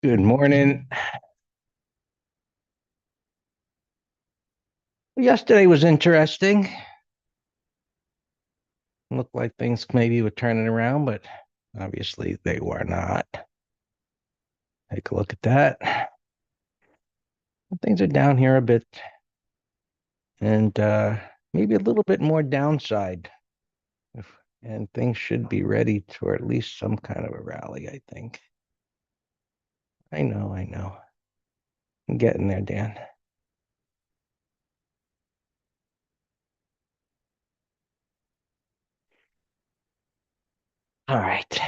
Good morning. Yesterday was interesting. Looked like things maybe were turning around, but obviously they were not. Take a look at that. Things are down here a bit and maybe a little bit more downside. And things should be ready for at least some kind of a rally, I think. I know. I'm getting there, Dan. All right.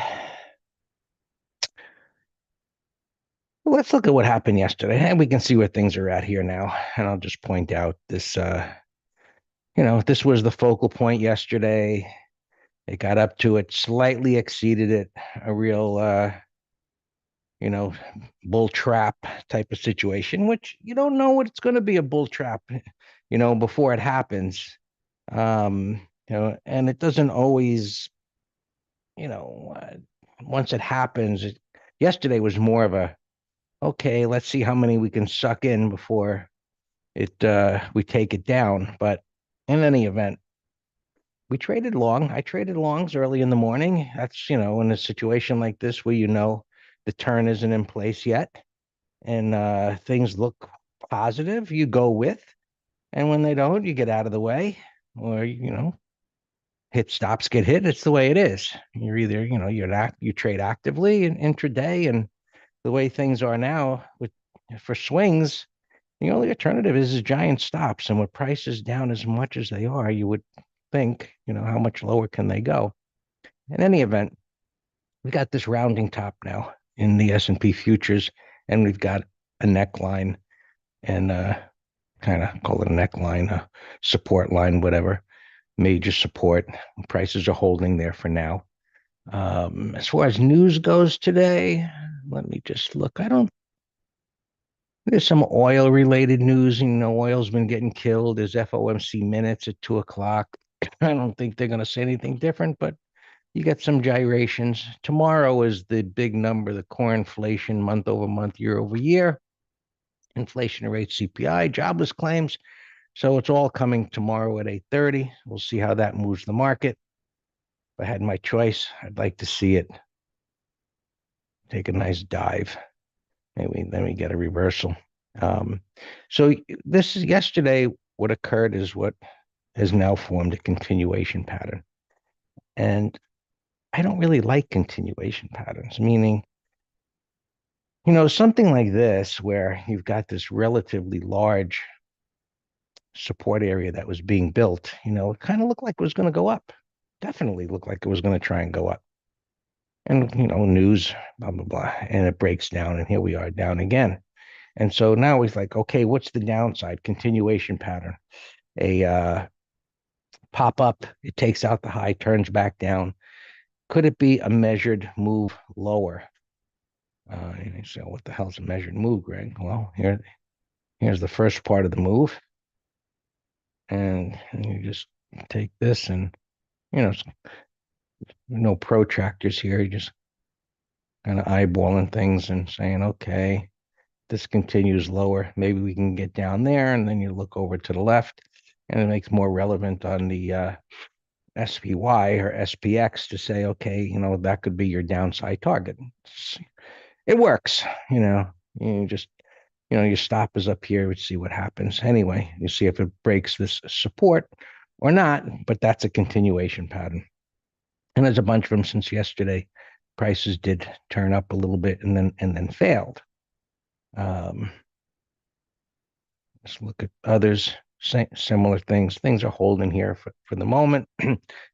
Well, let's look at what happened yesterday, and we can see where things are at here now. And I'll just point out this was the focal point yesterday. It got up to it, slightly exceeded it, a real, you know, bull trap type of situation, which you don't know what it's going to be a bull trap, before it happens. And it doesn't always, you know, uh, once it happens, yesterday was more of a, okay, let's see how many we can suck in before we take it down. But in any event, we traded long. I traded longs early in the morning. That's, in a situation like this where the turn isn't in place yet and things look positive, you go with. And when they don't, you get out of the way or, hit stops get hit. It's the way it is. You're either, you trade actively in intraday, and the way things are now with for swings, the only alternative is giant stops. And with prices down as much as they are, you would think, how much lower can they go? In any event, we got this rounding top now in the S&P futures, and we've got a neckline and kind of call it a neckline, a support line, whatever, major support. Prices are holding there for now. As far as news goes today, let me just look. I don't There's some oil related news. Oil's been getting killed. There's FOMC minutes at 2 o'clock. I don't think they're going to say anything different, but you get some gyrations. Tomorrow is the big number, the core inflation month over month, year over year, inflation rate, CPI, jobless claims. So it's all coming tomorrow at 8:30. We'll see how that moves the market. If I had my choice, I'd like to see it take a nice dive. Maybe then we get a reversal. Um, so this is yesterday. What occurred is what has now formed a continuation pattern. And I don't really like continuation patterns, meaning, something like this, where you've got this relatively large support area that was being built, it kind of looked like it was going to go up. Definitely looked like it was going to try and go up. And, news, blah, blah, blah. And it breaks down. And here we are down again. And so now he's like, okay, what's the downside? Continuation pattern. A pop up, it takes out the high, turns back down. Could it be a measured move lower? And you say, what the hell's a measured move, Greg? Well, here's the first part of the move. And you just take this and, you know, no protractors here. You just kind of eyeballing things and saying, okay, this continues lower. Maybe we can get down there. And then you look over to the left and it makes more relevant on the SPY or SPX to say, okay, that could be your downside target. It works, you just, your stop is up here. We see what happens. Anyway, you see if it breaks this support or not, but that's a continuation pattern. And there's a bunch of them since yesterday. Prices did turn up a little bit and then failed. Um, let's look at others. Similar things. Things are holding here for the moment.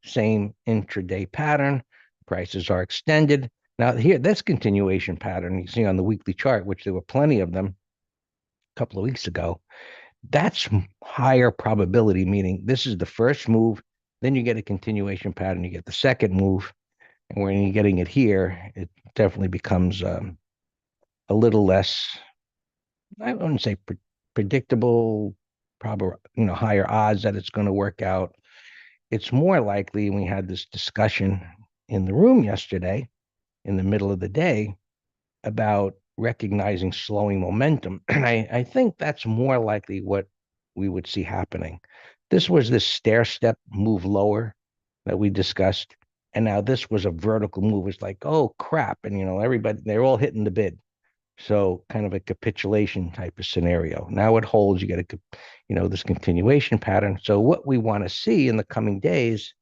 Same intraday pattern. Prices are extended. Now, here, this continuation pattern you see on the weekly chart, which there were plenty of them a couple of weeks ago, that's higher probability, meaning this is the first move, then you get a continuation pattern, you get the second move, and when you're getting it here, it definitely becomes a little less, I wouldn't say predictable, probably, higher odds that it's going to work out. It's more likely, and we had this discussion in the room yesterday in the middle of the day about recognizing slowing momentum. And I think that's more likely what we would see happening. This was this stair step move lower that we discussed. And now this was a vertical move. It's like, oh crap. And everybody, they're all hitting the bid. So kind of a capitulation type of scenario. Now it holds, you get this continuation pattern. So what we want to see in the coming days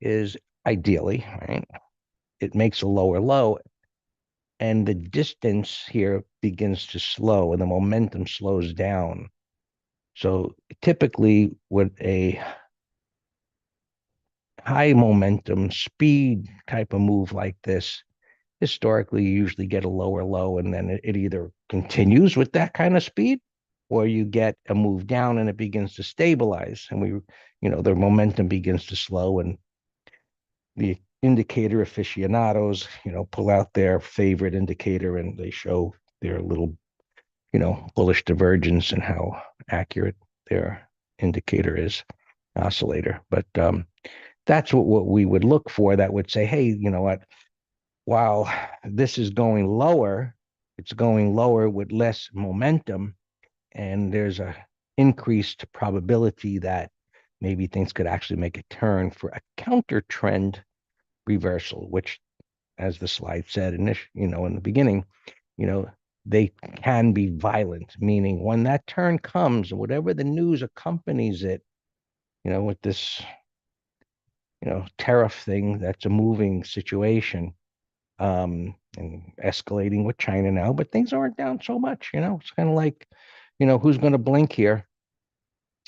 is ideally, right? It makes a lower low and the distance here begins to slow and the momentum slows down. So typically with a high momentum speed type of move like this, historically you usually get a lower low and then it either continues with that kind of speed or you get a move down and it begins to stabilize and the momentum begins to slow and the indicator aficionados, pull out their favorite indicator and they show their little, bullish divergence and how accurate their indicator is, oscillator. But that's what we would look for. That would say, hey, you know what? While this is going lower, it's going lower with less momentum, and there's a increased probability that maybe things could actually make a turn for a counter trend reversal, which, as the slide said in the beginning, you know, they can be violent, meaning when that turn comes, whatever the news accompanies it, with this, tariff thing, that's a moving situation, and escalating with China now, but things aren't down so much, it's kind of like, who's going to blink here?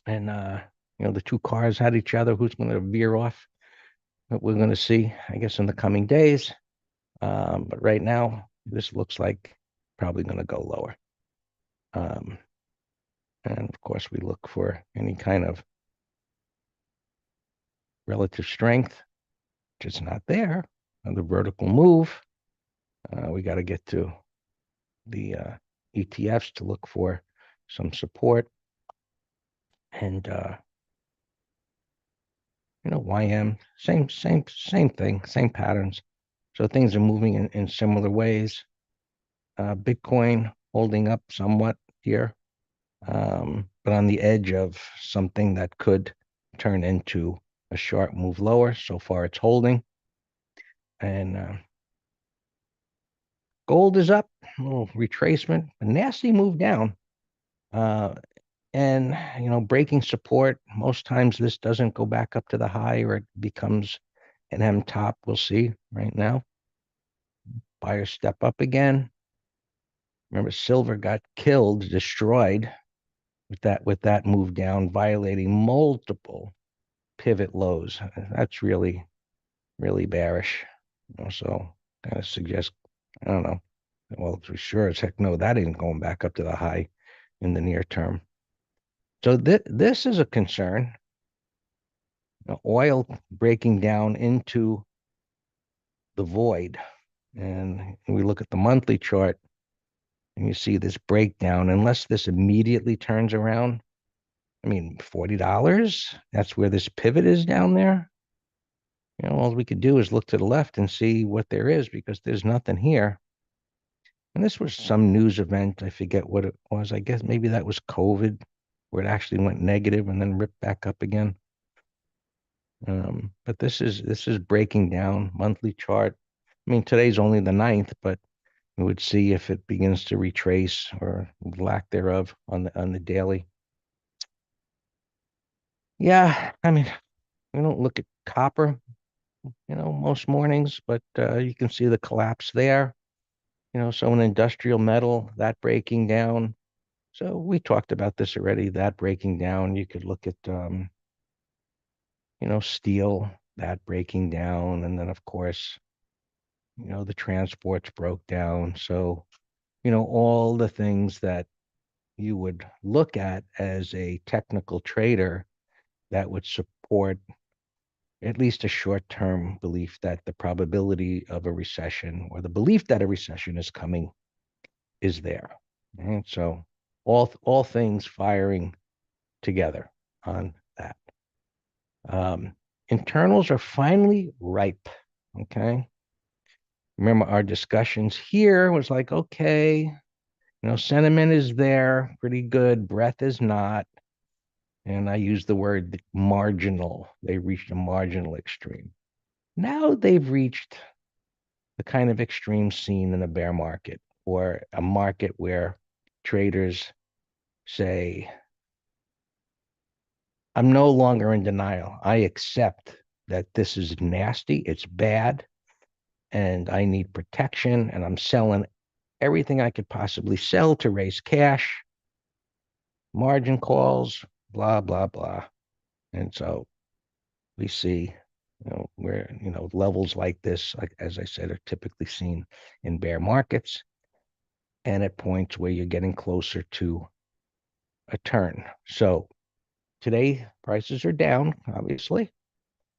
And, the two cars had each other, who's going to veer off? What we're going to see, I guess, in the coming days. But right now, this looks like probably going to go lower. Um, and of course, we look for any kind of relative strength, which is not there. On the vertical move, we got to get to the ETFs to look for some support. And YM, same thing, same patterns. So things are moving in similar ways. Bitcoin holding up somewhat here, but on the edge of something that could turn into a sharp move lower. So far, it's holding. And gold is up, a little retracement, a nasty move down. Uh, and, breaking support, most times this doesn't go back up to the high or it becomes an M top. We'll see right now. Buyers step up again. Remember, silver got killed, destroyed with that move down, violating multiple pivot lows. That's really, really bearish. So kind of suggests, I don't know. Well, for sure as heck no, that ain't going back up to the high in the near term. So this is a concern. Oil breaking down into the void. And we look at the monthly chart and you see this breakdown. Unless this immediately turns around, I mean, $40, that's where this pivot is down there. All we could do is look to the left and see what there is because there's nothing here. And this was some news event. I forget what it was. I guess maybe that was COVID, where it actually went negative and then ripped back up again. But this is breaking down monthly chart. I mean, today's only the 9th, but we would see if it begins to retrace or lack thereof on the daily. Yeah, I mean, we don't look at copper, most mornings, but you can see the collapse there. So an industrial metal, that breaking down. So we talked about this already, that breaking down. You could look at, steel, that breaking down. And then, of course, the transports broke down. So, all the things that you would look at as a technical trader that would support at least a short-term belief that the probability of a recession or the belief that a recession is coming is there. And so all things firing together on that. Internals are finally ripe. Okay. remember our discussions here was like, okay, sentiment is there, pretty good. Breadth is not. And I use the word marginal. They reached a marginal extreme. Now they've reached the kind of extreme seen in a bear market or a market where traders say, I'm no longer in denial. I accept that this is nasty, it's bad, and I need protection, and I'm selling everything I could possibly sell to raise cash, margin calls, blah, blah, blah. And so we see, where, levels like this, like as I said, are typically seen in bear markets and at points where you're getting closer to a turn. So today prices are down, obviously.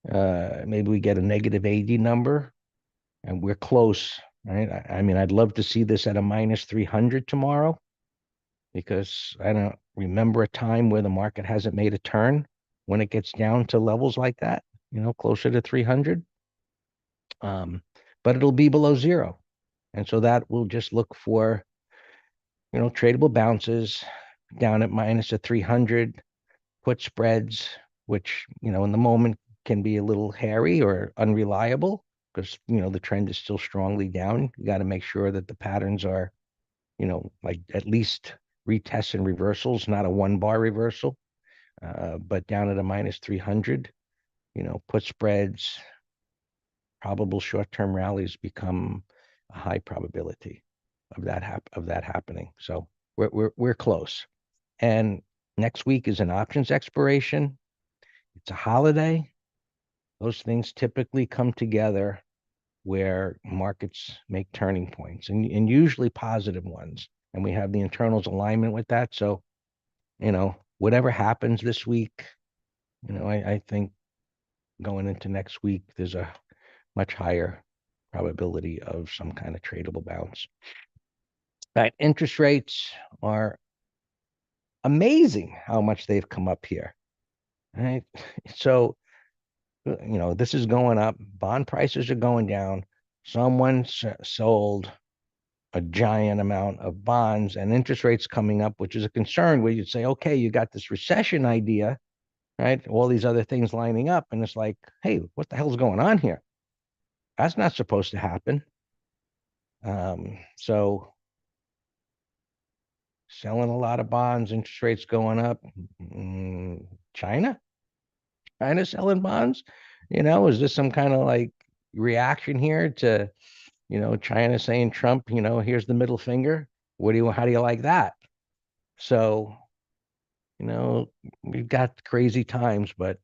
Maybe we get a negative 80 number and we're close, right? I mean, I'd love to see this at a minus 300 tomorrow because I don't remember a time where the market hasn't made a turn when it gets down to levels like that, closer to 300. But it'll be below zero. And so that will just look for, tradable bounces down at minus a 300, put spreads, which, in the moment can be a little hairy or unreliable because, the trend is still strongly down. You got to make sure that the patterns are, like at least retests and reversals, not a 1 bar reversal, but down at a minus 300, put spreads, probable short-term rallies become a high probability of that happening. So we're close. And next week is an options expiration. It's a holiday. Those things typically come together where markets make turning points and usually positive ones. And we have the internals alignment with that. So, whatever happens this week, I think going into next week, there's a much higher probability of some kind of tradable bounce. Right. Interest rates are amazing how much they've come up here. Right. So, this is going up. Bond prices are going down. Someone sold a giant amount of bonds and interest rates coming up, which is a concern where you'd say, okay, you got this recession idea, right? All these other things lining up. And it's like, hey, what the hell's going on here? That's not supposed to happen. So selling a lot of bonds, interest rates going up. China? China selling bonds? Is this some kind of like reaction here to, China saying Trump, here's the middle finger. How do you like that? So, we've got crazy times, but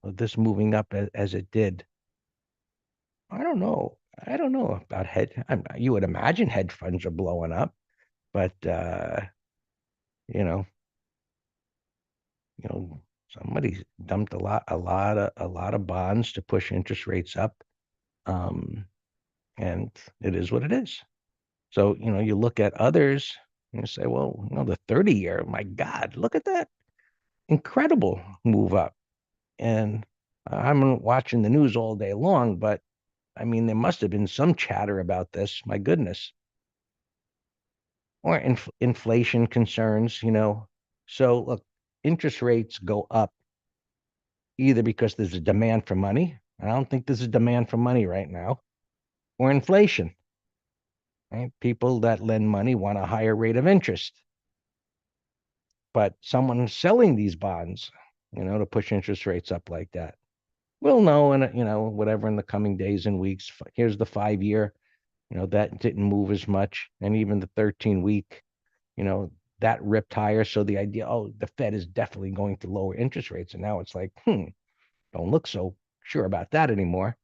this moving up as it did, I don't know. I don't know about you would imagine hedge funds are blowing up, but you know, somebody dumped a lot of bonds to push interest rates up. Um, and it is what it is. So, you look at others and you say, well, the 30-year, my God, look at that incredible move up. And I'm watching the news all day long, but I mean, there must have been some chatter about this. My goodness. Or inflation concerns. So look, interest rates go up either because there's a demand for money. I don't think there's a demand for money right now, or inflation. Right? People that lend money want a higher rate of interest, but someone selling these bonds, to push interest rates up like that. We'll know in whatever in the coming days and weeks. Here's the 5-year, that didn't move as much, and even the 13-week, you know, that ripped higher. So the idea, oh, the Fed is definitely going to lower interest rates, and now it's like, don't look so sure about that anymore.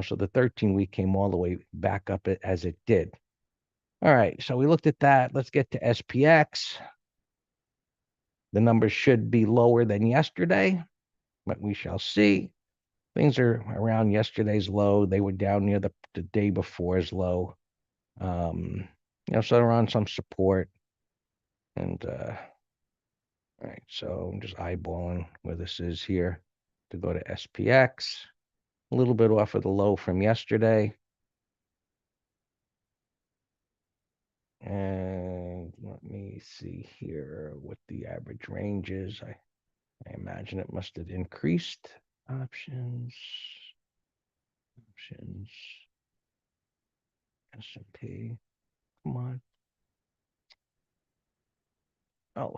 So the 13-week came all the way back up as it did. All right, so we looked at that. Let's get to SPX. The numbers should be lower than yesterday, but we shall see. Things are around yesterday's low. They were down near the day before's low. So they're on some support. And all right, so I'm just eyeballing where this is here to go to SPX. A little bit off of the low from yesterday. see here what the average range is. I imagine it must have increased. Options, options, S&P. Come on. Oh,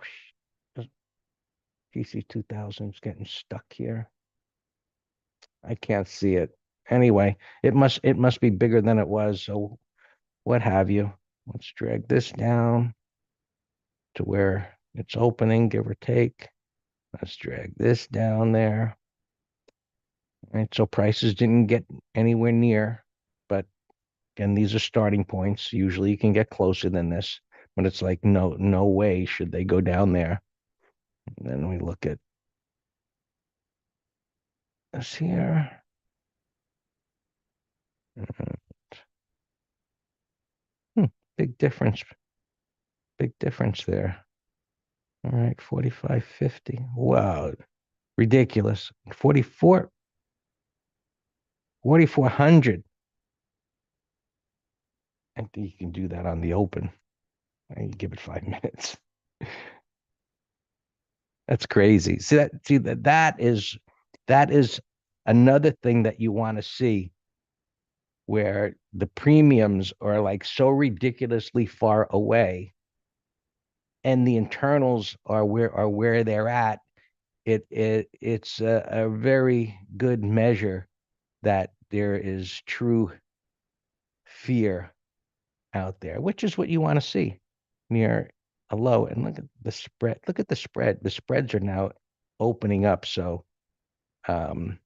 TC 2000 is getting stuck here. I can't see it. Anyway, it must be bigger than it was. So what have you? Let's drag this down to where it's opening, give or take. Let's drag this down there. All right, so prices didn't get anywhere near, but again, these are starting points. Usually you can get closer than this, but it's like no way should they go down there. And then we look at this here. Hmm, big difference. Big difference there. All right, 45.50. Wow, ridiculous. 4,400. I think you can do that on the open. You give it 5 minutes. That's crazy. See that is another thing that you want to see where the premiums are like so ridiculously far away and the internals are where they're at. It's a very good measure that there is true fear out there, which is what you want to see near a low. And look at the spread. Look at the spread. The spreads are now opening up. So, um,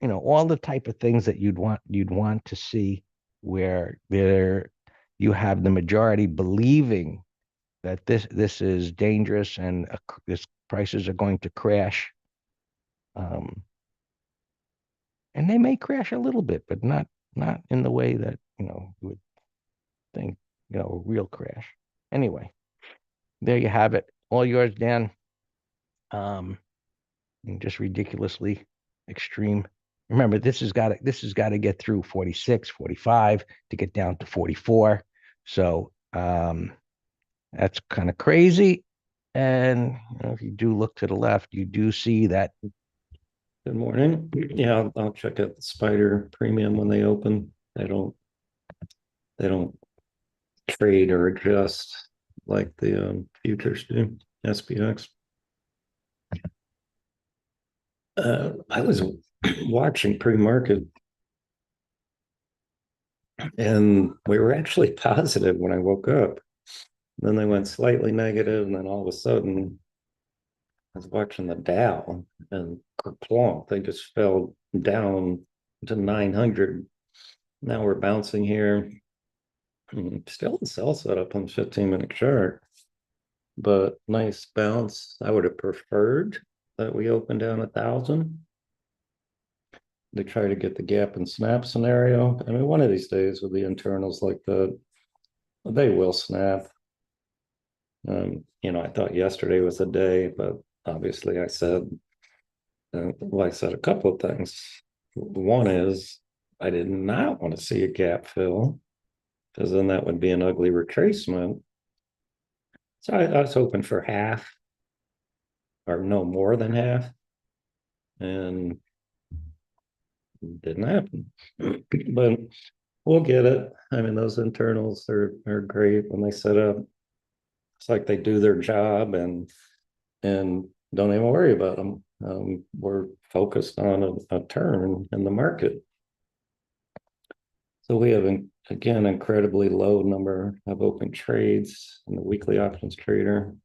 all the type of things that you'd want to see where you have the majority believing that this is dangerous and this prices are going to crash. Um, and they may crash a little bit, but not in the way that you would think, a real crash. Anyway, there you have it. All yours, Dan. Um, just ridiculously extreme. Remember, this has got to get through 46, 45 to get down to 44. So that's kind of crazy. And if you do look to the left, you do see that. Good morning. Yeah, I'll check out the Spider Premium when they open. They don't trade or adjust like the futures do, SPX. I was watching pre-market and we were actually positive when I woke up. Then they went slightly negative, and then all of a sudden I was watching the Dow and plonk, they just fell down to 900. Now we're bouncing here. Still a sell setup on 15-minute chart, but nice bounce. I would have preferred that we open down 1,000 to try to get the gap and snap scenario. I mean, one of these days with the internals like that, they will snap. I thought yesterday was a day, but obviously I said a couple of things. One is I did not want to see a gap fill because then that would be an ugly retracement. So I was hoping for half or no more than half, and didn't happen. But we'll get it. I mean, those internals are great when they set up. It's like they do their job and don't even worry about them. We're focused on a turn in the market. So we have again incredibly low number of open trades in the weekly options trader.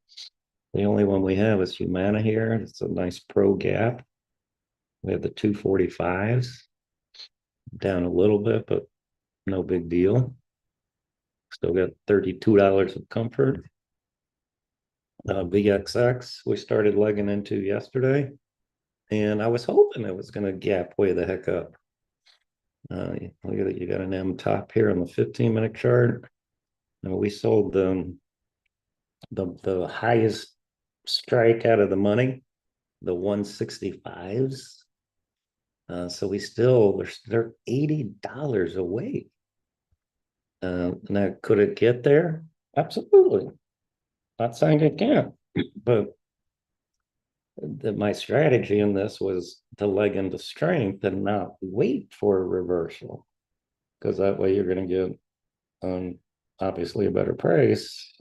The only one we have is Humana here. It's a nice pro gap. We have the 245s down a little bit, but no big deal. Still got $32 of comfort. VXX we started legging into yesterday, and I was hoping it was going to gap way the heck up. Look at that, you got an M top here on the 15-minute chart. And we sold the highest strike out of the money, the 165s. So they're $80 away. Now could it get there? Absolutely. Not saying it can't, but my strategy in this was to leg into strength and not wait for a reversal, because that way you're going to get obviously a better price.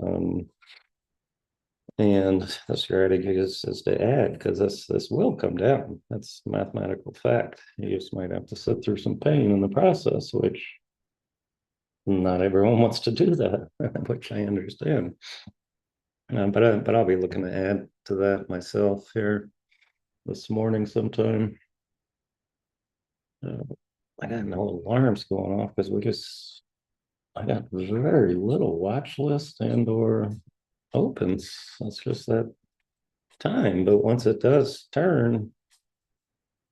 And the strategy is to add, because this will come down. That's a mathematical fact. You just might have to sit through some pain in the process, which not everyone wants to do that, which I understand. But I'll be looking to add to that myself here this morning sometime. Uh, I got no alarms going off because I got very little watch list and or opens. It's just that time. But once it does turn,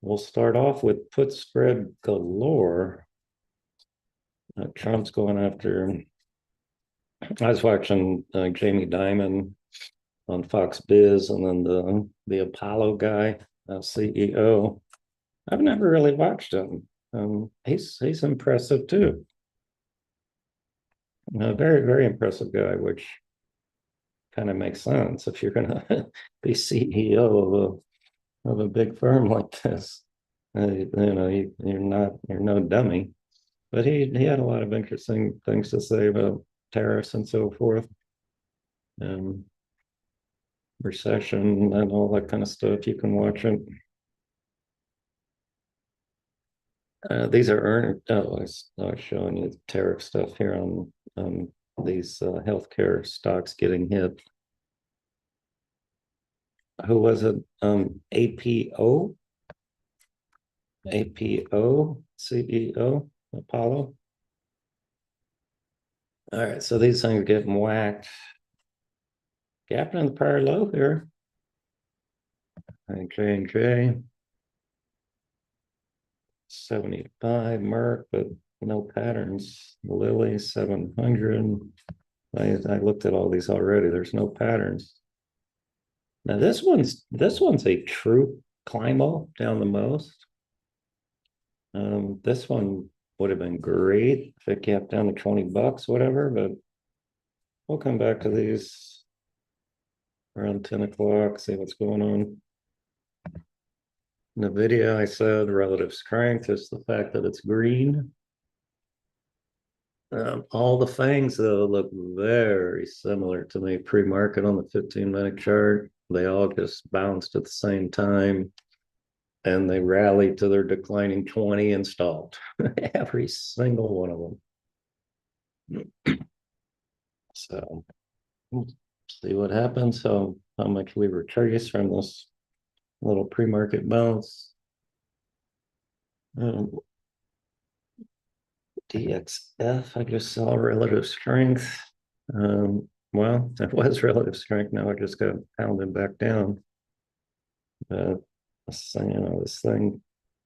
we'll start off with put spread galore. Trump's going after. I was watching Jamie Dimon on Fox Biz, and then the Apollo guy, CEO. I've never really watched him. He's impressive too. A very very impressive guy, which kind of makes sense if you're going to be CEO of a big firm like this. You're no dummy. But he had a lot of interesting things to say about tariffs and so forth, and recession and all that kind of stuff. You can watch it. These are earned. Oh, I was showing you the tariff stuff here on these healthcare stocks getting hit. Who was it? APO, APO CEO, Apollo. All right, so these things get whacked. Gapping in the prior low here. J&J 75, Merck, but no patterns. Lilly 700. I looked at all these already. There's no patterns. Now this one's a true climb down the most. This one would have been great if it kept down to $20, whatever, but we'll come back to these around 10 o'clock, see what's going on. NVIDIA, I said relative strength is the fact that it's green. All the fangs though look very similar to me pre-market on the 15-minute chart. They all just bounced at the same time, and they rallied to their declining 20 and stalled. Every single one of them. So we'll see what happens. So how much we retrace from this little pre-market bounce. DXF, I just saw relative strength. Well, that was relative strength. Now it just got pounded back down. This thing,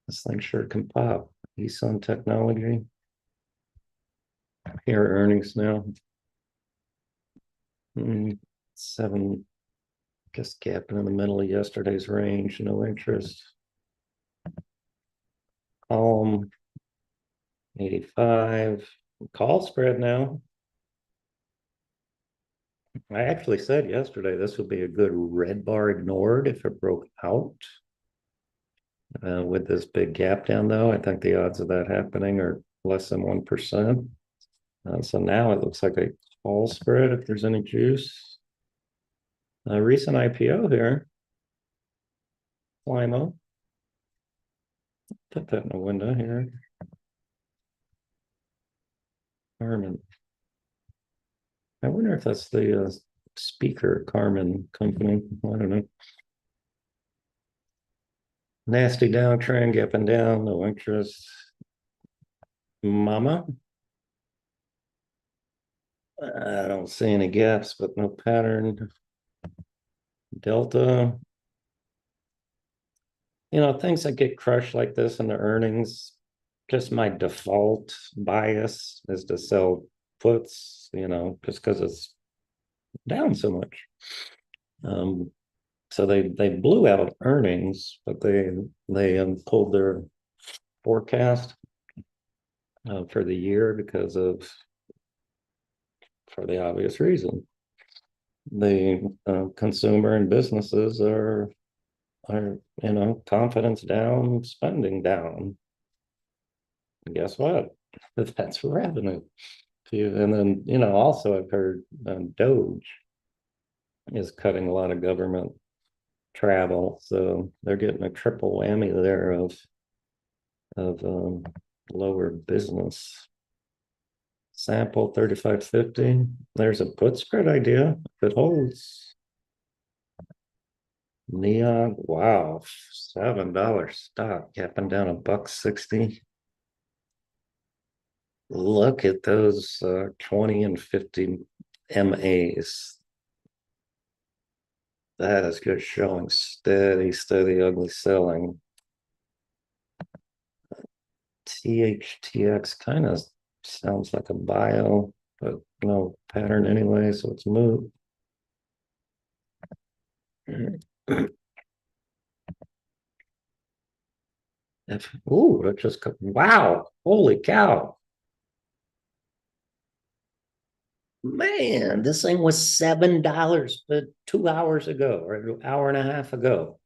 this thing sure can pop. ESUN Technology. Here are earnings now. 7, just gapping in the middle of yesterday's range. No interest. Calm 85. Call spread now. I actually said yesterday this would be a good red bar ignored if it broke out. With this big gap down, though, I think the odds of that happening are less than 1%. So now it looks like a call spread if there's any juice. Recent IPO here. Limo. Put that in the window here. Carmen. I wonder if that's the speaker Carmen company. I don't know. Nasty downtrend, gapping down, no interest. Mama. I don't see any gaps, but no pattern. Delta. Things that get crushed like this in the earnings, just my default bias is to sell puts, just because it's down so much. So they blew out earnings, but they pulled their forecast for the year because of for the obvious reason. The consumer and businesses are confidence down, spending down. And guess what? That's revenue. And then also I've heard Doge is cutting a lot of government travel, so they're getting a triple whammy there of lower business. Sample 35.50. There's a put spread idea if it holds. Neon, wow, $7 stock, gapping down $1.60. Look at those 20 and 50 MAs. That is just showing steady, ugly selling. THTX kind of sounds like a bio, but no pattern anyway, so it's moot. Ooh, it just, wow, holy cow. Man, this thing was $7 2 hours ago or an hour and a half ago.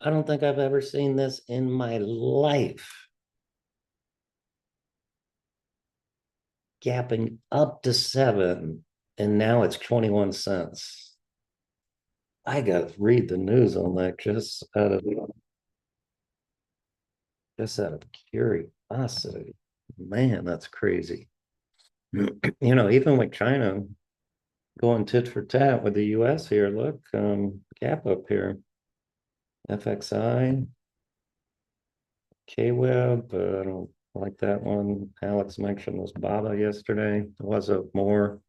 I don't think I've ever seen this in my life. Gapping up to 7, and now it's 21 cents. I got to read the news on that just out of curiosity. Man, that's crazy. Even with China going tit for tat with the US here, look, gap up here. FXI, KWeb, I don't like that one. Alex mentioned was Baba yesterday. It was up more.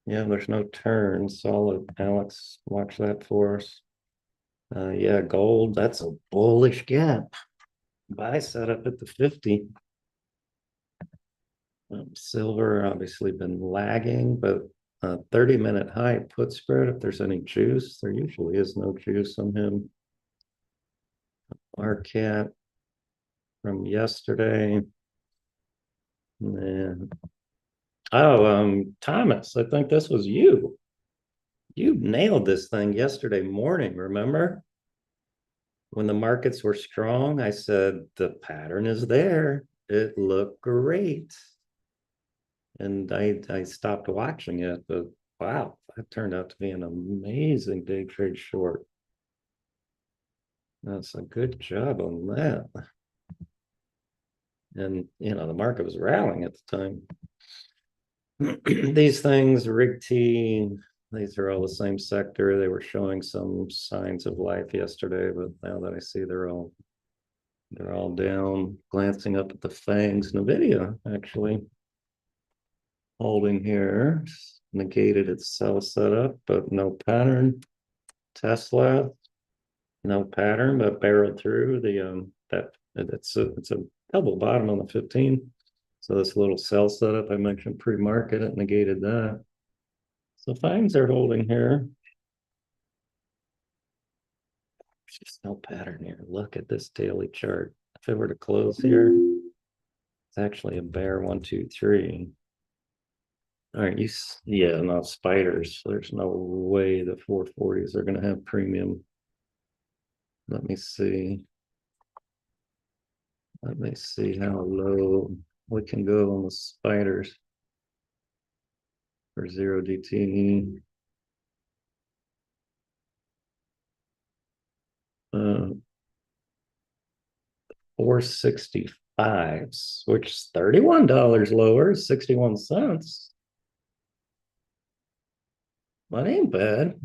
Yeah, there's no turn. Solid. Alex, watch that for us. Yeah, gold, that's a bullish gap. Buy set up at the 50. Silver obviously been lagging, but 30-minute high put spread. If there's any juice, there usually is no juice on him. RCAT from yesterday. And Thomas, I think this was you. You nailed this thing yesterday morning, remember? When the markets were strong, I said the pattern is there. It looked great. And I stopped watching it, but wow, that turned out to be an amazing day trade short. That's a good job on that. And the market was rallying at the time. These things, RIG-T, these are all the same sector. They were showing some signs of life yesterday, but now that I see they're all down. Glancing up at the fangs, NVIDIA actually holding here, negated its sell setup, but no pattern. Tesla, no pattern, but barreled through it's a double bottom on the 15. So this little sell setup I mentioned pre-market, it negated that. So fangs are holding here. There's just no pattern here. Look at this daily chart. If it were to close here, it's actually a bear 1, 2, 3. All right, yeah, no spiders. There's no way the 440s are going to have premium. Let me see. Let me see how low we can go on the spiders for 0DTE. 465s, which is $31 lower, 61 cents. That ain't bad.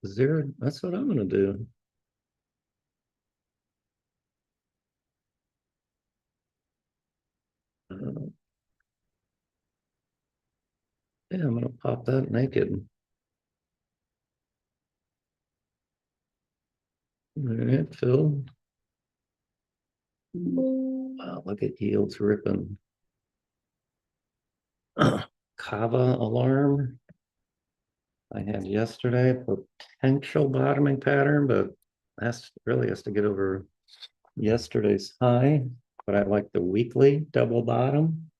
That's what I'm gonna do. Yeah, I'm gonna pop that naked. All right, Phil. Wow, look at yields ripping. Kava alarm. I had yesterday potential bottoming pattern, but that's really has to get over yesterday's high. But I like the weekly double bottom.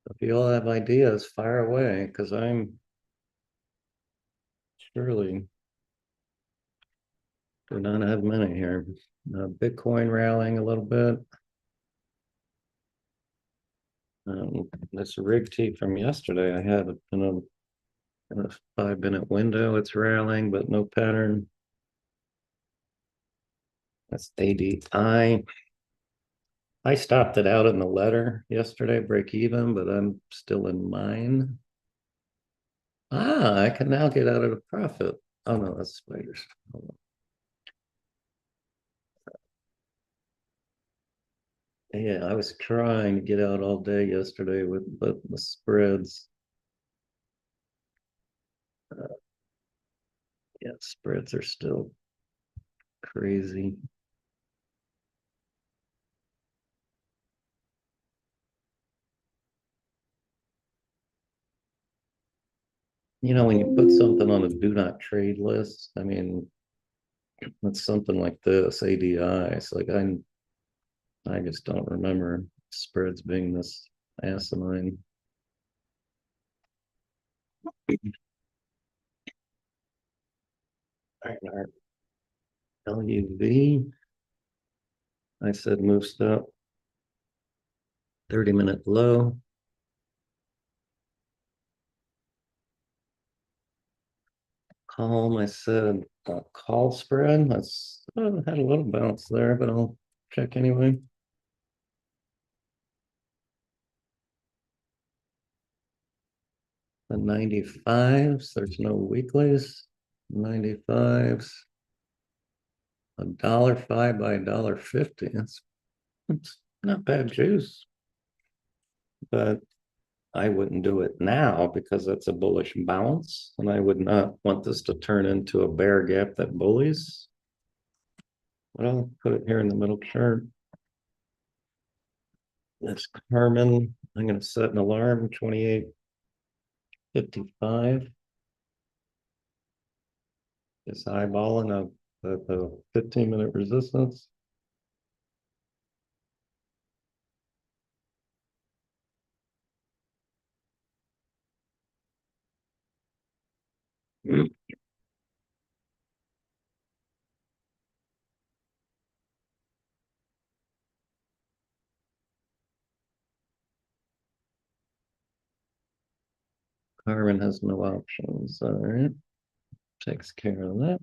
If you all have ideas, fire away, because I'm surely do not have many here. Bitcoin rallying a little bit. This rig tee from yesterday, I had in a 5 minute window. It's rallying, but no pattern. That's ADI. I stopped it out in the letter yesterday, break even, but I'm still in mine. I can now get out of the profit. Oh no, that's spiders. Yeah, I was trying to get out all day yesterday with the spreads. Yeah, spreads are still crazy. When you put something on a do not trade list, I mean, it's something like this, ADI. It's like I just don't remember spreads being this asinine. Our LUV, I said move stop, 30-minute low. Calm, I said call spread. That's had a little bounce there, but I'll check anyway. The 95s, there's no weeklies. 95s, $1.05 by $1.50. It's not bad juice, but I wouldn't do it now because that's a bullish bounce, and I would not want this to turn into a bear gap that bullies. But I'll put it here in the middle chart. That's Carmen. I'm going to set an alarm 28:55. Just eyeballing the 15-minute resistance. Carmen has no options. All right. Takes care of that.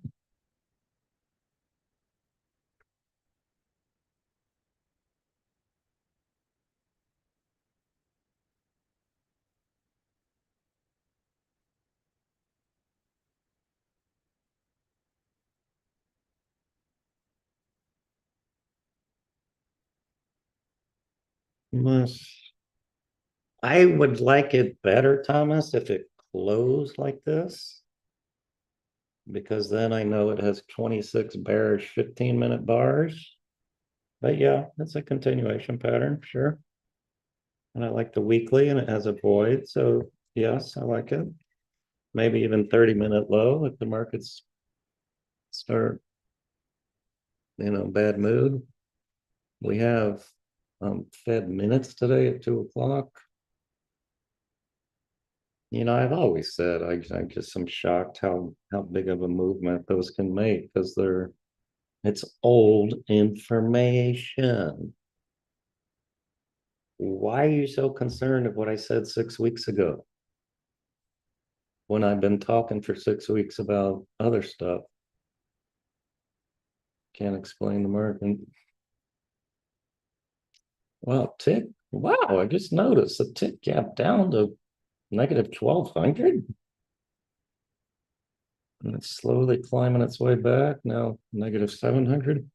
I would like it better, Thomas, if it closed like this, because then I know it has 26 bearish 15-minute bars. But yeah, it's a continuation pattern, sure. And I like the weekly, and it has a void. So yes, I like it. Maybe even 30-minute low if the markets start, bad mood. We have Fed minutes today at 2 o'clock. I've always said I just am shocked how big of a movement those can make because it's old information. Why are you so concerned of what I said 6 weeks ago when I've been talking for 6 weeks about other stuff? Can't explain the market. Well, tick. Wow, I just noticed the tick gap down to negative 1,200. And it's slowly climbing its way back, now negative 700.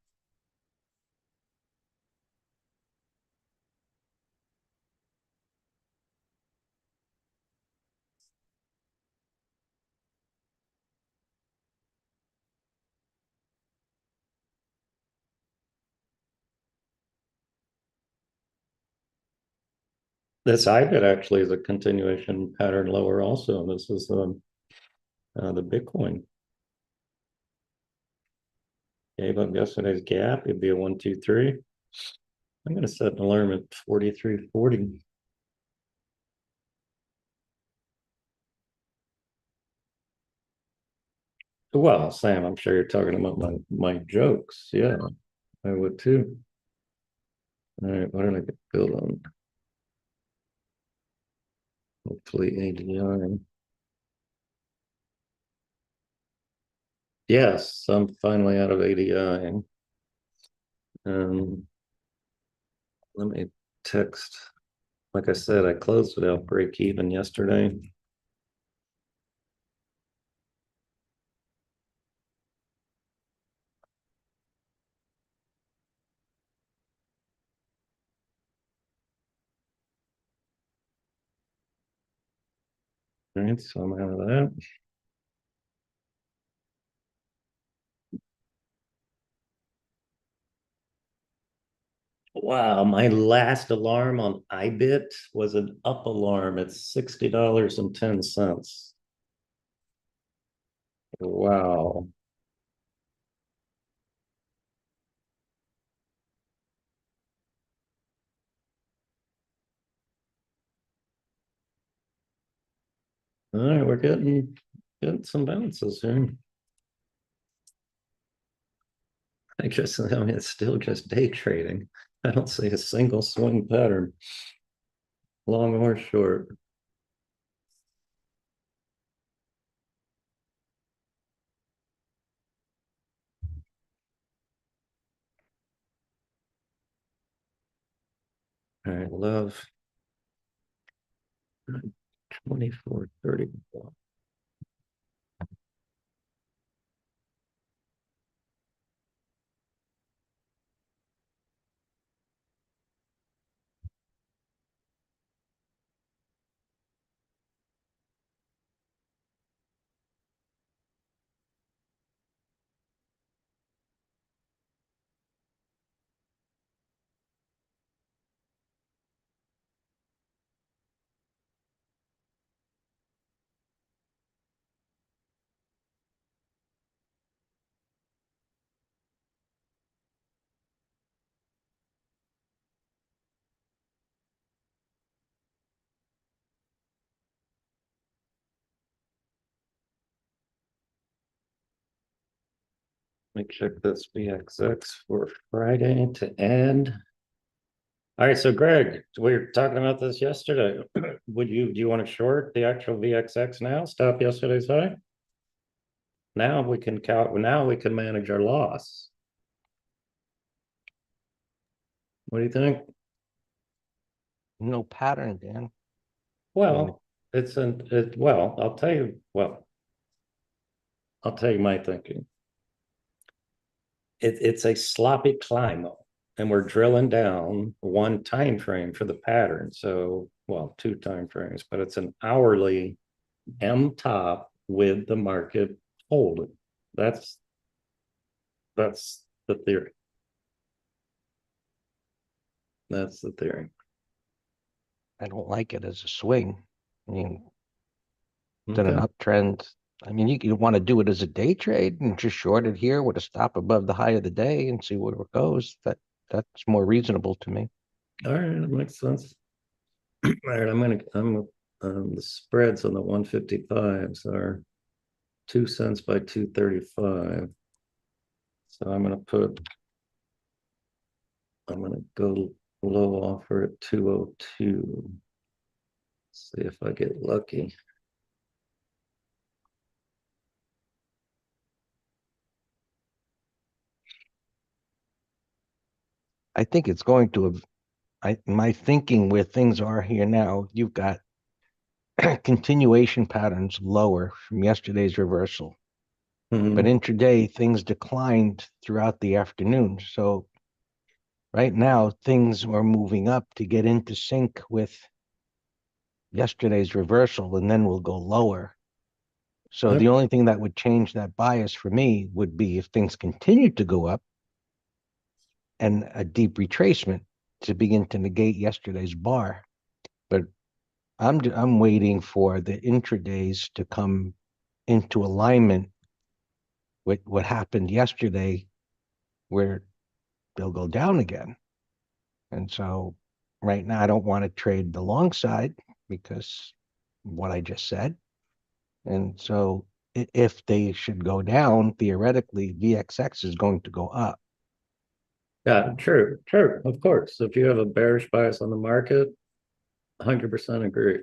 This IBIT actually is a continuation pattern lower also. This is the Bitcoin. Gave up yesterday's gap. It'd be a 1, 2, 3. I'm going to set an alarm at 43.40. Well, Sam, I'm sure you're talking about my jokes. Yeah, I would too. All right, what did I get billed on? Hopefully ADI. Yes, I'm finally out of ADI. Let me text. Like I said, I closed without break even yesterday. All right, so I'm out of that. Wow, my last alarm on iBit was an up alarm at $60.10. Wow. All right, we're getting some bounces here. I mean, it's still just day trading. I don't see a single swing pattern, long or short. All right, love 24.31. Let me check this VXX for Friday to end. All right, so Greg, we were talking about this yesterday. Do you want to short the actual VXX now? Stop yesterday's high? Now we can manage our loss. What do you think? No pattern, Dan. I mean, Well, I'll tell you my thinking. It's a sloppy climb up, and we're drilling down one time frame for the pattern. So, well, two time frames, but it's an hourly M top with the market holding. That's that's the theory. That's the theory. I don't like it as a swing. I mean, it's in an Okay. uptrend. I mean, you want to do it as a day trade and just short it here with a stop above the high of the day and see where it goes. That's more reasonable to me. All right, that makes sense. All right, I'm the spreads on the 155s are 2 cents by 235. So I'm gonna go low offer at 202. See if I get lucky. I think it's going to have, my thinking where things are here now, you've got continuation patterns lower from yesterday's reversal. But Mhm. intraday, things declined throughout the afternoon. So right now, things are moving up to get into sync with yesterday's reversal, and then we'll go lower. So the only thing that would change that bias for me would be if things continue to go up and a deep retracement to begin to negate yesterday's bar. But I'm waiting for the intradays to come into alignment with what happened yesterday, where they'll go down again. And so right now I don't want to trade the long side because what I just said. And so if they should go down, theoretically, VXX is going to go up. Yeah, true, true. Of course. If you have a bearish bias on the market, 100% agree.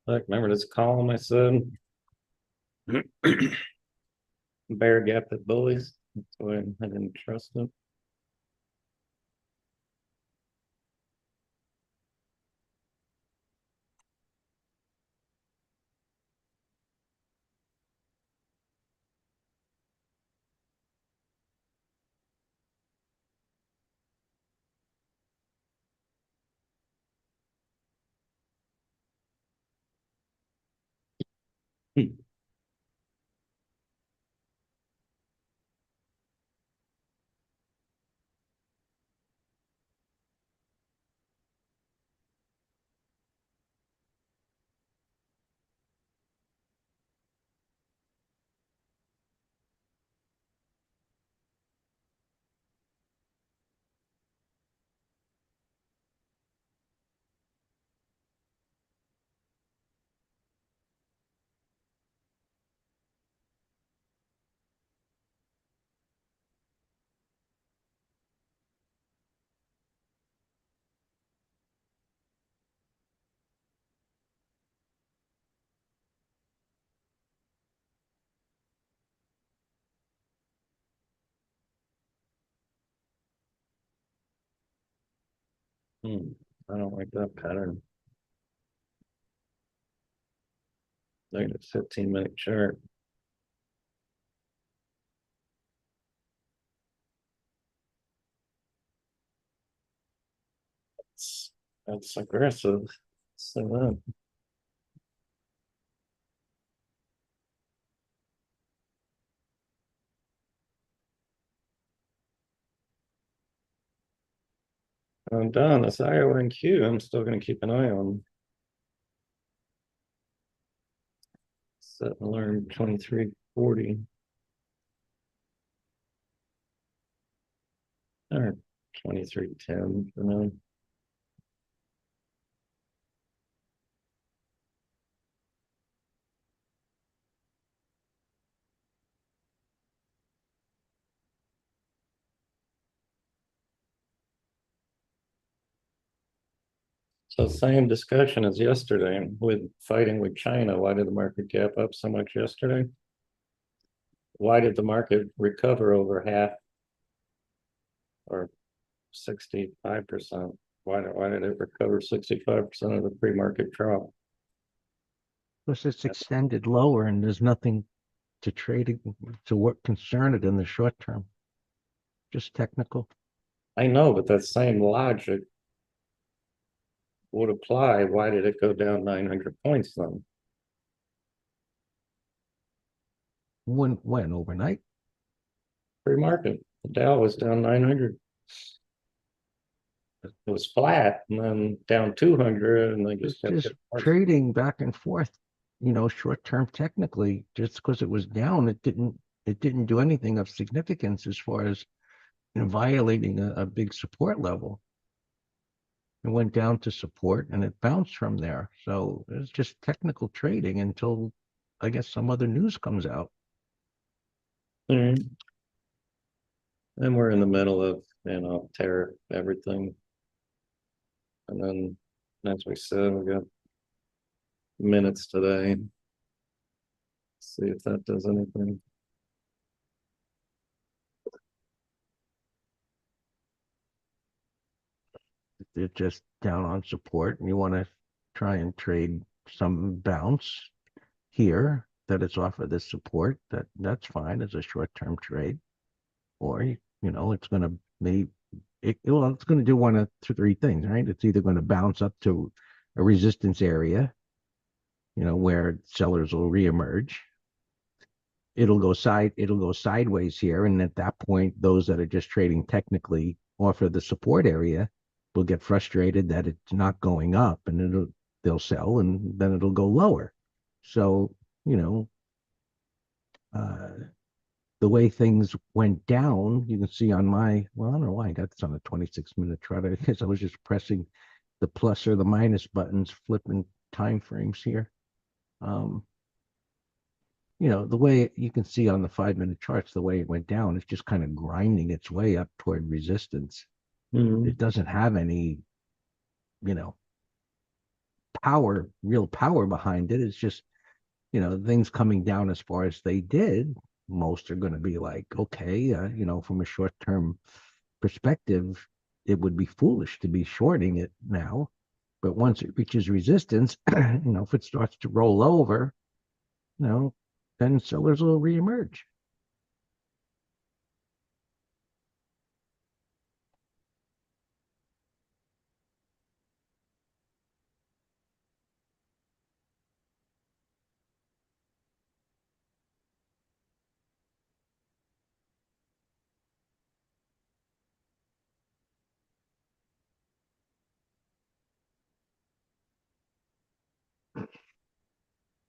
Like, remember this column I said? Bear gap at bullies. That's why I didn't trust them. Hmm, I don't like that pattern. Like a 15-minute chart. That's aggressive. So that. I'm done. This IONQ, I'm still going to keep an eye on. Set alarm 2340 or 2310 for now. So same discussion as yesterday with fighting with China. Why did the market gap up so much yesterday? Why did the market recover over half or 65%? Why did it recover 65% of the pre-market drop? Because it's extended lower and there's nothing to trade to what concern it in the short term. Just technical. I know, but that same logic would apply. Why did it go down 900 points then? When overnight? Pre-market, the Dow was down 900. It was flat and then down 200 and they It's just kept just getting worse. trading back and forth, short term technically, just because it was down, it didn't do anything of significance as far as violating a big support level. It went down to support and it bounced from there. So it's just technical trading until I guess some other news comes out. Mhm. And we're in the middle of, tariff everything. And then, as we said, we got minutes today. See if that does anything. They're just down on support and you want to try and trade some bounce here that it's off of this support, that's fine as a short-term trade. Or it's going to be it's going to do one of three things, right? It's either going to bounce up to a resistance area, where sellers will reemerge. It'll go sideways here, and at that point, those that are just trading technically off of the support area will get frustrated that it's not going up, and they'll sell, and then it'll go lower. So, you know, uh, the way things went down, you can see on well, I don't know why I got this on a 26-minute chart. I guess I was just pressing the plus or the minus buttons, flipping time frames here. Um, the way you can see on the 5-minute charts, the way it went down, it's just kind of grinding its way up toward resistance. Mhm. It doesn't have any, you know, real power behind it. It's just, things coming down as far as they did. Most are going to be like, okay, from a short term perspective, it would be foolish to be shorting it now. But once it reaches resistance, if it starts to roll over, you know, then sellers will reemerge.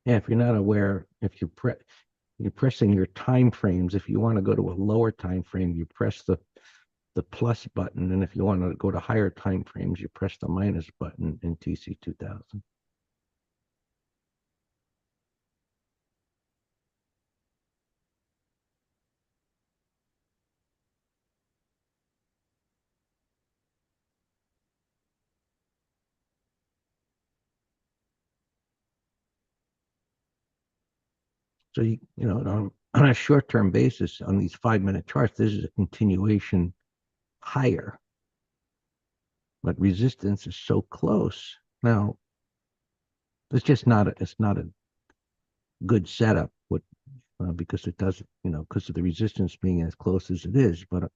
Yeah, if you're not aware, if you're pressing your time frames, if you want to go to a lower time frame, you press the plus button, and if you want to go to higher time frames, you press the minus button in TC 2000. So on a short-term basis on these 5-minute charts, this is a continuation higher, but resistance is so close. Now, it's not a good setup because it doesn't, because of the resistance being as close as it is. But,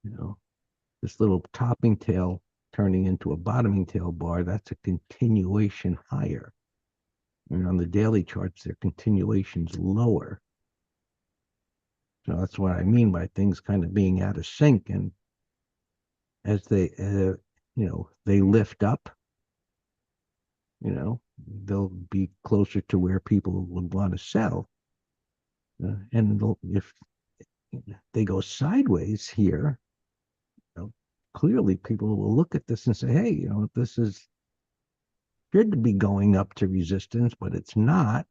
you know, this little topping tail turning into a bottoming tail bar, that's a continuation higher. And on the daily charts, their continuations lower. So that's what I mean by things kind of being out of sync. And as they, they lift up, they'll be closer to where people would want to sell. And if they go sideways here, clearly people will look at this and say, hey, this is should be going up to resistance, but it's not.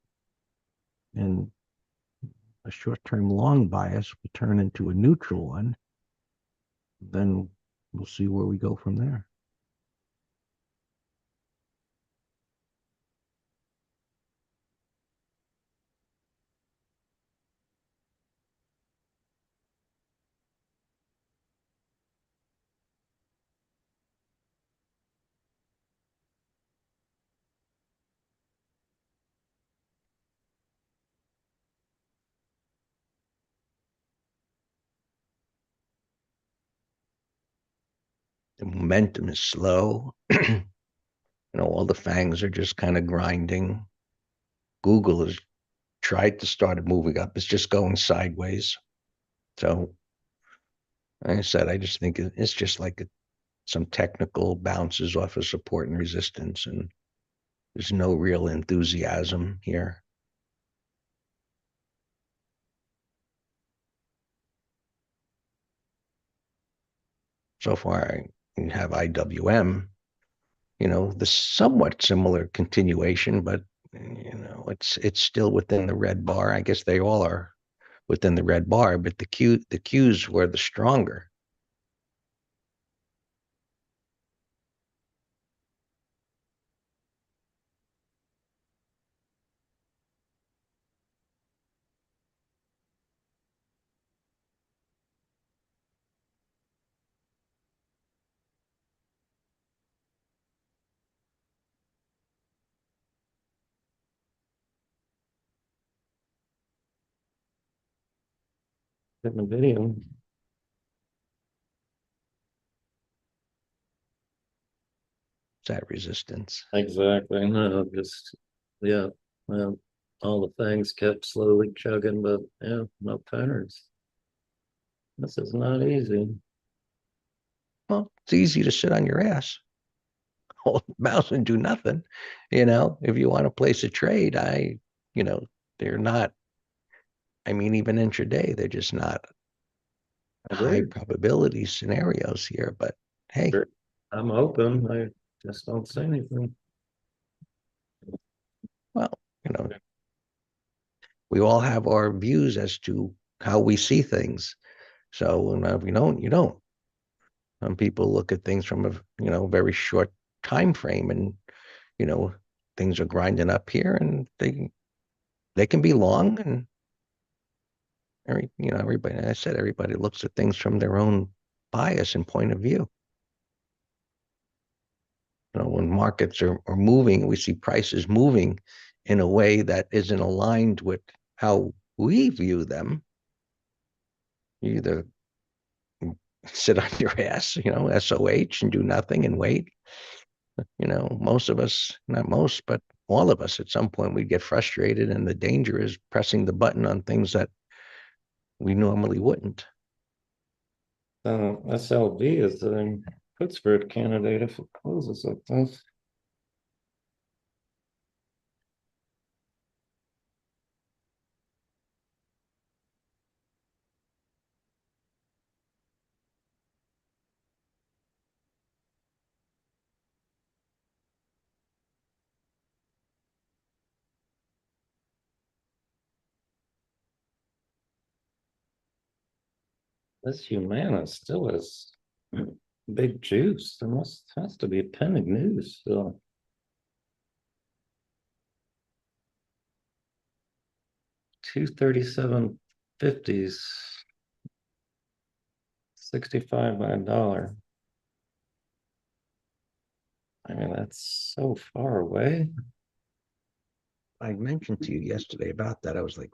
And a short-term long bias will turn into a neutral one. Then we'll see where we go from there. The momentum is slow. All the fangs are just kind of grinding. Google has tried to start moving up. It's just going sideways. So, like I said, I just think it's just like some technical bounces off of support and resistance, and there's no real enthusiasm here. So far, I have IWM, the somewhat similar continuation, but it's still within the red bar. I guess they all are within the red bar, but the Qs were the stronger. In the video. That resistance. Exactly. No, just yeah. Well, all the things kept slowly chugging, but yeah, no patterns. This is not easy. Well, it's easy to sit on your ass, hold the mouse and do nothing. If you want to place a trade, they're not. I mean, even intraday, they're just not high Agreed. probability scenarios here. But hey, Sure. I'm open. I just don't say anything. well, we all have our views as to how we see things. So if you don't, you don't. Some people look at things from a very short time frame, and you know things are grinding up here, and they can be long, and everybody. I said everybody looks at things from their own bias and point of view. When markets are moving, we see prices moving in a way that isn't aligned with how we view them. You either sit on your ass, SOH, and do nothing and wait. Most of us, not most, but all of us at some point we get frustrated, and the danger is pressing the button on things that we normally wouldn't. SLV is the put spread candidate if it closes like this. This Humana still has big juice. There has to be a pending news. So 237.50s, 65 by $1. I mean, that's so far away. I mentioned to you yesterday about that. I was like,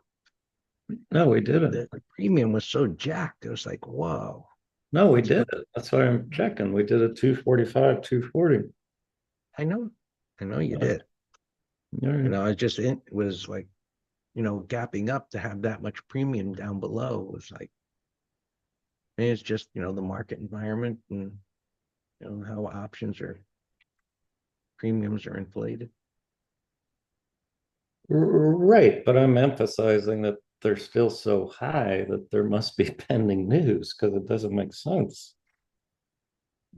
no, we didn't. The premium was so jacked. It was like, whoa. No, we That's did what it. That's why I'm checking. We did a 245, 240. I know. I know you Yeah. did. All right. It was like, gapping up to have that much premium down below was like, it's just, the market environment and, how premiums are inflated. Right, but I'm emphasizing that they're still so high that there must be pending news because it doesn't make sense.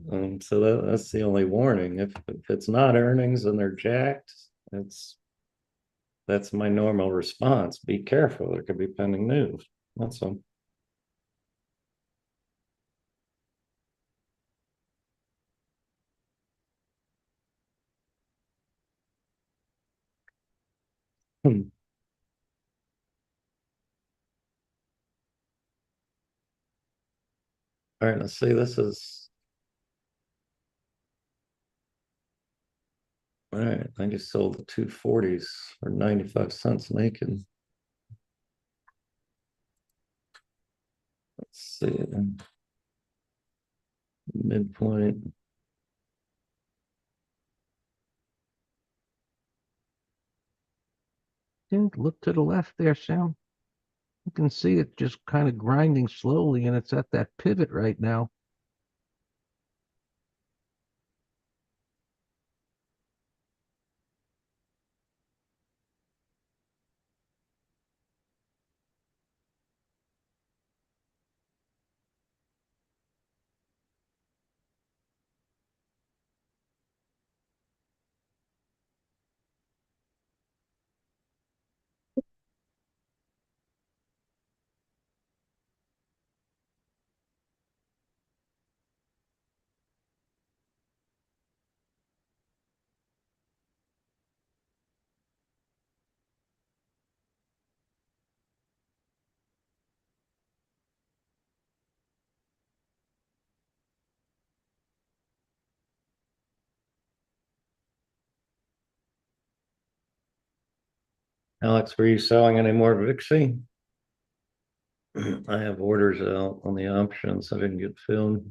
So that's the only warning. If it's not earnings and they're jacked, it's that's my normal response. Be careful, there could be pending news. That's all. Hmm. All right, let's see. This is all right. I just sold the 240s for 95 cents naked. Let's see. Midpoint. Didn't look to the left there, Sam. You can see it just kind of grinding slowly, and it's at that pivot right now. Alex, were you selling any more Vixie? I have orders out on the options. I didn't get filled.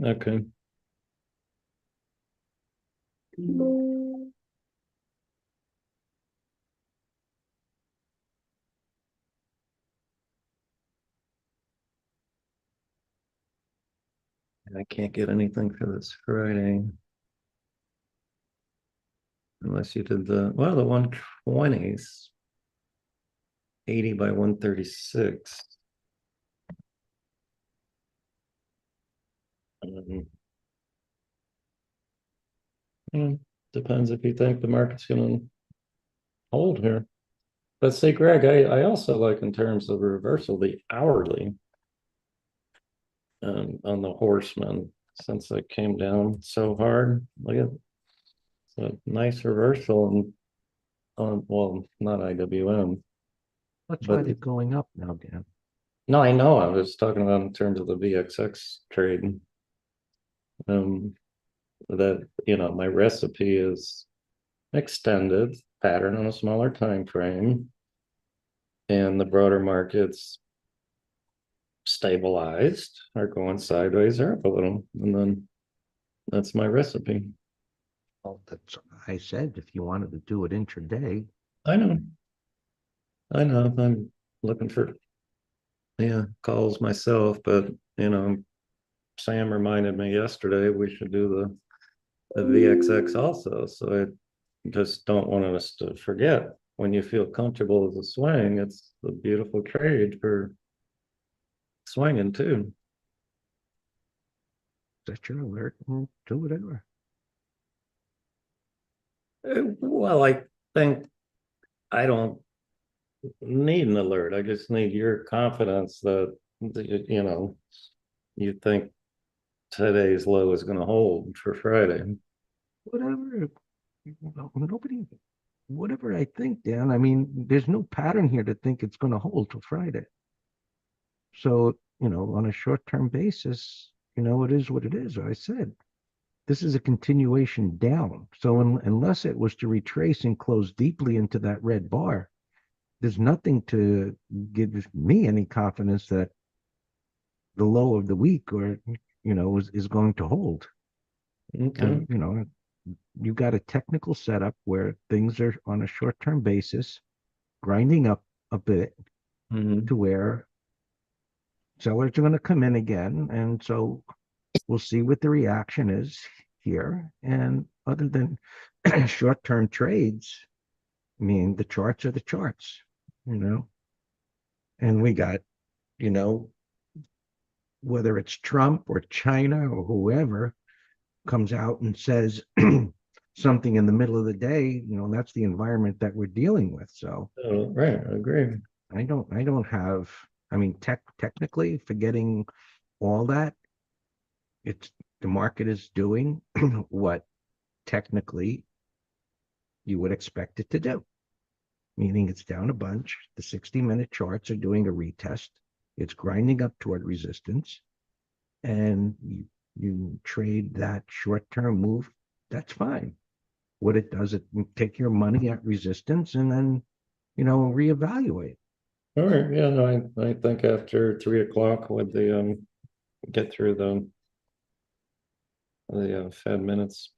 Okay. I can't get anything for this Friday unless you did the 120s, 80 by 136. Um, Depends if you think the market's going to hold here. But say, Greg, I also like in terms of reversal, the hourly on the horseman since it came down so hard. Look at a nice reversal on, well, not IWM, That's why but they're going up now, Dan. no, I know. I was talking about in terms of the VXX trade. Um, that my recipe is extended pattern on a smaller time frame, and the broader markets stabilized or going sideways or up a little, and then that's my recipe. Well, that's I said if you wanted to do it intraday, I know, I know. I'm looking for calls myself, but Sam reminded me yesterday we should do the VXX also. So I just don't want us to forget when you feel comfortable with the swing, it's a beautiful trade for swinging too. set your alert and do whatever. Well, I think I don't need an alert. I just need your confidence that you think today's low is going to hold for Friday. Whatever. Nobody, whatever I think, Dan, I mean, there's no pattern here to think it's going to hold till Friday. So, on a short-term basis, it is what it is. I said, this is a continuation down. So unless it was to retrace and close deeply into that red bar, there's nothing to give me any confidence that the low of the week is going to hold. Okay. And, you got a technical setup where things are on a short-term basis, grinding up a bit Mhm. to where sellers are going to come in again. And so we'll see what the reaction is here. And other than short-term trades, I mean, the charts are the charts, you know, and we got, you know, whether it's Trump or China or whoever comes out and says something in the middle of the day, that's the environment that we're dealing with. So Oh, right, I agree. I don't have, I mean, technically, forgetting all that, it's the market is doing what technically you would expect it to do, meaning it's down a bunch. The 60-minute charts are doing a retest. It's grinding up toward resistance, and you trade that short-term move. That's fine. What it does, it take your money at resistance and then, reevaluate. All right, yeah, no, I think after 3 o'clock with the get through the Fed minutes.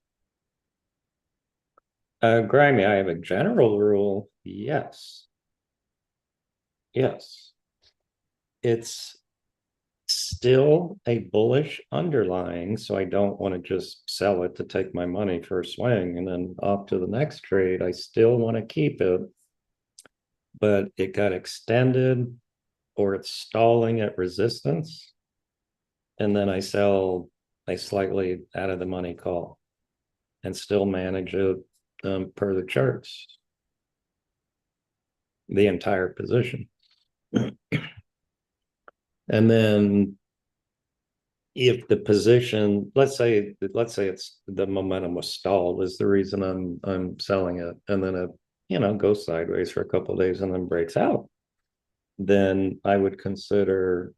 Grimy, I have a general rule. Yes. Yes. It's still a bullish underlying, so I don't want to just sell it to take my money for a swing and then off to the next trade. I still want to keep it, but it got extended or it's stalling at resistance. And then I sell a slightly out of the money call and still manage it per the charts, the entire position. And then if the position, let's say it's the momentum was stalled is the reason I'm selling it, and then it goes sideways for a couple of days and then breaks out, then I would consider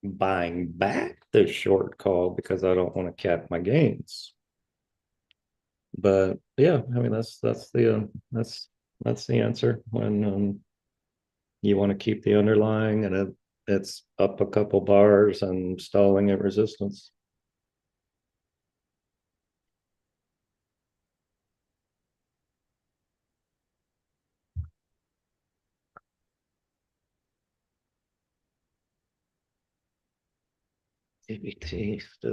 buying back the short call because I don't want to cap my gains. But yeah, I mean that's the answer when you want to keep the underlying and it's up a couple bars and stalling at resistance. ABT still